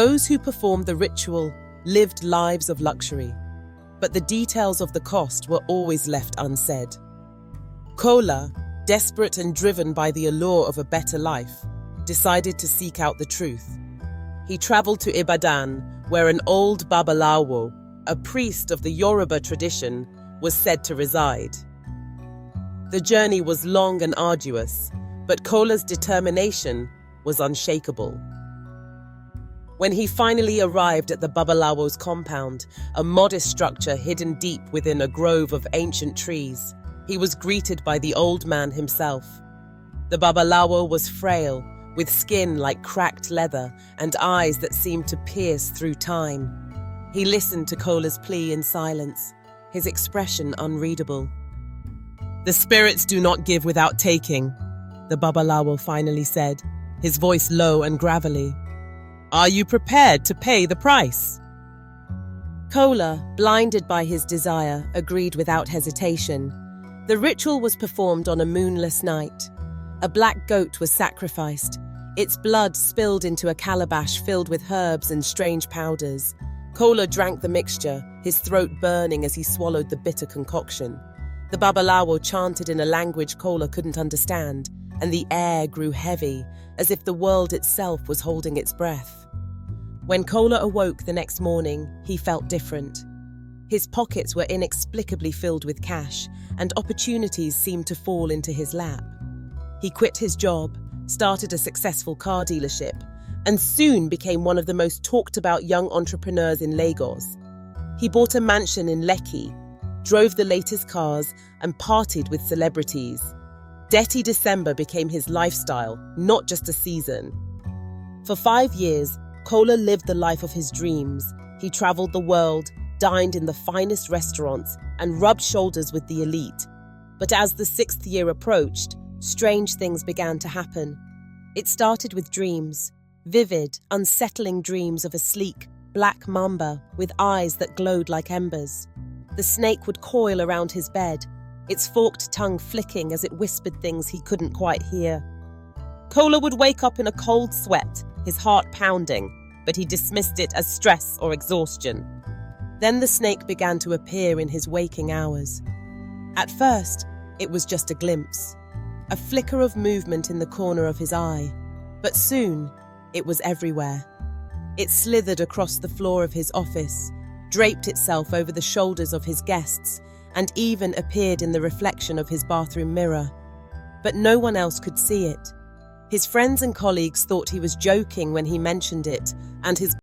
Those who performed the ritual lived lives of luxury, but the details of the cost were always left unsaid. Kola, desperate and driven by the allure of a better life, decided to seek out the truth. He traveled to Ibadan, where an old Babalawo, a priest of the Yoruba tradition, was said to reside. The journey was long and arduous, but Kola's determination was unshakable. When he finally arrived at the Babalawo's compound, a modest structure hidden deep within a grove of ancient trees, he was greeted by the old man himself. The Babalawo was frail, with skin like cracked leather and eyes that seemed to pierce through time. He listened to Kola's plea in silence, his expression unreadable. "The spirits do not give without taking," the Babalawo finally said, his voice low and gravelly. "Are you prepared to pay the price?" Kola, blinded by his desire, agreed without hesitation. The ritual was performed on a moonless night. A black goat was sacrificed. Its blood spilled into a calabash filled with herbs and strange powders. Kola drank the mixture, his throat burning as he swallowed the bitter concoction. The Babalawo chanted in a language Kola couldn't understand, and the air grew heavy, as if the world itself was holding its breath. When Kola awoke the next morning, he felt different. His pockets were inexplicably filled with cash, and opportunities seemed to fall into his lap. He quit his job, started a successful car dealership, and soon became one of the most talked-about young entrepreneurs in Lagos. He bought a mansion in Lekki, drove the latest cars, and partied with celebrities. Dirty December became his lifestyle, not just a season. For 5 years, Kola lived the life of his dreams. He traveled the world, dined in the finest restaurants, and rubbed shoulders with the elite. But as the 6th year approached, strange things began to happen. It started with dreams, vivid, unsettling dreams of a sleek, black mamba with eyes that glowed like embers. The snake would coil around his bed, its forked tongue flicking as it whispered things he couldn't quite hear. Kola would wake up in a cold sweat, his heart pounding, but he dismissed it as stress or exhaustion. Then the snake began to appear in his waking hours. At first, it was just a glimpse, a flicker of movement in the corner of his eye, but soon it was everywhere. It slithered across the floor of his office, draped itself over the shoulders of his guests, and even appeared in the reflection of his bathroom mirror. But no one else could see it. His friends and colleagues thought he was joking when he mentioned it, and his